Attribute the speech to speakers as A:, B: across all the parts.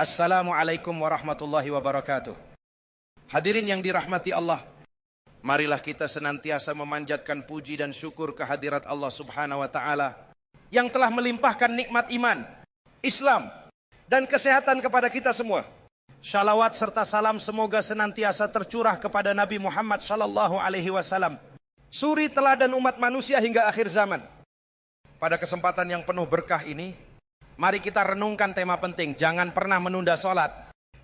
A: Assalamualaikum warahmatullahi wabarakatuh. Hadirin yang dirahmati Allah, marilah kita senantiasa memanjatkan puji dan syukur kehadirat Allah Subhanahu wa Ta'ala yang telah melimpahkan nikmat iman, Islam, dan kesehatan kepada kita semua. Shalawat serta salam semoga senantiasa tercurah kepada Nabi Muhammad sallallahu alaihi wasallam, suri teladan umat manusia hingga akhir zaman. Pada kesempatan yang penuh berkah ini, mari kita renungkan tema penting, jangan pernah menunda sholat.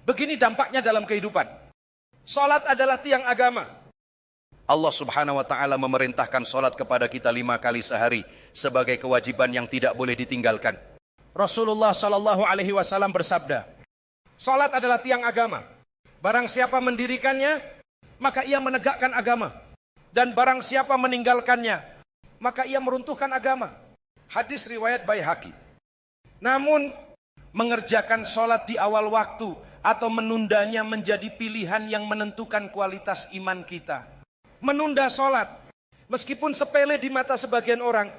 A: Begini dampaknya dalam kehidupan. Sholat adalah tiang agama. Allah Subhanahu wa Ta'ala memerintahkan sholat kepada kita 5 kali sehari sebagai kewajiban yang tidak boleh ditinggalkan. Rasulullah sallallahu alaihi wasallam bersabda, sholat adalah tiang agama. Barang siapa mendirikannya, maka ia menegakkan agama. Dan barang siapa meninggalkannya, maka ia meruntuhkan agama. Hadis riwayat Baihaqi. Namun mengerjakan sholat di awal waktu atau menundanya menjadi pilihan yang menentukan kualitas iman kita. Menunda sholat, meskipun sepele di mata sebagian orang,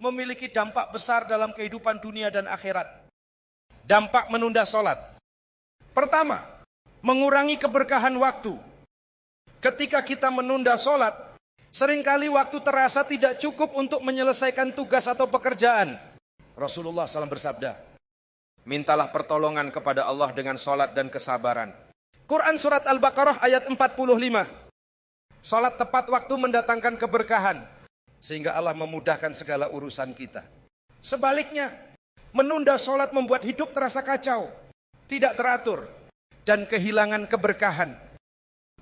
A: memiliki dampak besar dalam kehidupan dunia dan akhirat. Dampak menunda sholat. Pertama, mengurangi keberkahan waktu. Ketika kita menunda sholat, seringkali waktu terasa tidak cukup untuk menyelesaikan tugas atau pekerjaan. Rasulullah SAW bersabda, mintalah pertolongan kepada Allah dengan sholat dan kesabaran. Quran Surat Al-Baqarah ayat 45. Sholat tepat waktu mendatangkan keberkahan, sehingga Allah memudahkan segala urusan kita. Sebaliknya, menunda sholat membuat hidup terasa kacau, tidak teratur, dan kehilangan keberkahan.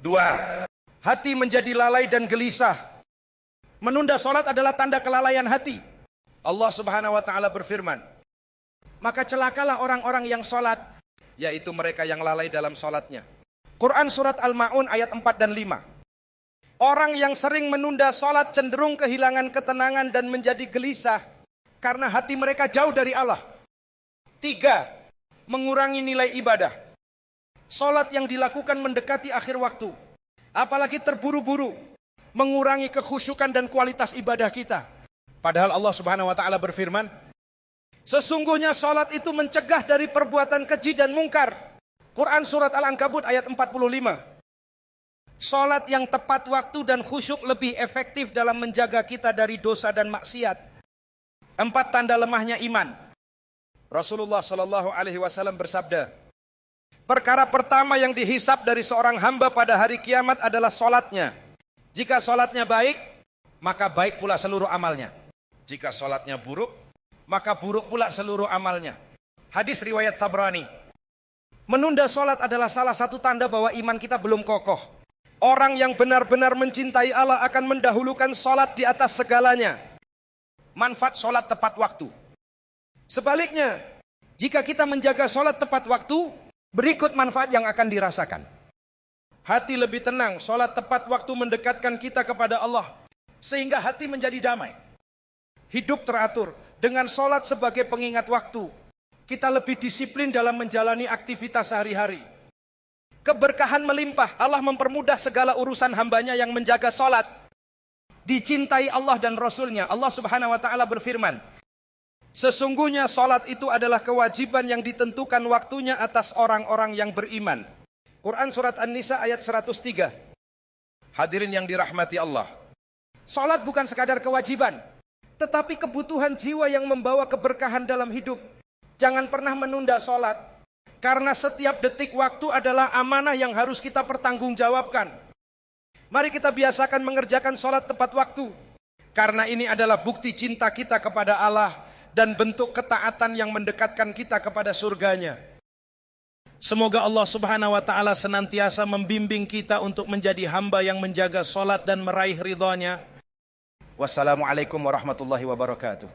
A: 2. Hati menjadi lalai dan gelisah. Menunda sholat adalah tanda kelalaian hati. Allah Subhanahu wa Ta'ala berfirman, maka celakalah orang-orang yang sholat, yaitu mereka yang lalai dalam sholatnya. Quran Surat Al-Ma'un ayat 4 dan 5. Orang yang sering menunda sholat cenderung kehilangan ketenangan dan menjadi gelisah karena hati mereka jauh dari Allah. 3. Mengurangi nilai ibadah. Sholat yang dilakukan mendekati akhir waktu, apalagi terburu-buru, mengurangi kekhusyukan dan kualitas ibadah kita. Padahal Allah Subhanahu wa Ta'ala berfirman, sesungguhnya sholat itu mencegah dari perbuatan keji dan mungkar. Quran Surat Al-Ankabut ayat 45. Sholat yang tepat waktu dan khusyuk lebih efektif dalam menjaga kita dari dosa dan maksiat. 4 tanda lemahnya iman. Rasulullah Sallallahu Alaihi Wasallam bersabda, perkara pertama yang dihisab dari seorang hamba pada hari kiamat adalah sholatnya. Jika sholatnya baik, maka baik pula seluruh amalnya. Jika sholatnya buruk, maka buruk pula seluruh amalnya. Hadis riwayat Tabrani. Menunda sholat adalah salah satu tanda bahwa iman kita belum kokoh. Orang yang benar-benar mencintai Allah akan mendahulukan sholat di atas segalanya. Manfaat sholat tepat waktu. Sebaliknya, jika kita menjaga sholat tepat waktu, berikut manfaat yang akan dirasakan. Hati lebih tenang, sholat tepat waktu mendekatkan kita kepada Allah, sehingga hati menjadi damai. Hidup teratur, dengan sholat sebagai pengingat waktu, kita lebih disiplin dalam menjalani aktivitas sehari-hari. Keberkahan melimpah, Allah mempermudah segala urusan hambanya yang menjaga sholat. Dicintai Allah dan Rasulnya, Allah Subhanahu wa Ta'ala berfirman, sesungguhnya sholat itu adalah kewajiban yang ditentukan waktunya atas orang-orang yang beriman. Quran Surat An-Nisa ayat 103. Hadirin yang dirahmati Allah, sholat bukan sekadar kewajiban, tetapi kebutuhan jiwa yang membawa keberkahan dalam hidup. Jangan pernah menunda sholat, karena setiap detik waktu adalah amanah yang harus kita pertanggungjawabkan. Mari kita biasakan mengerjakan sholat tepat waktu, karena ini adalah bukti cinta kita kepada Allah dan bentuk ketaatan yang mendekatkan kita kepada surganya. Semoga Allah Subhanahu wa Ta'ala senantiasa membimbing kita untuk menjadi hamba yang menjaga sholat dan meraih ridhanya. Wassalamualaikum warahmatullahi wabarakatuh.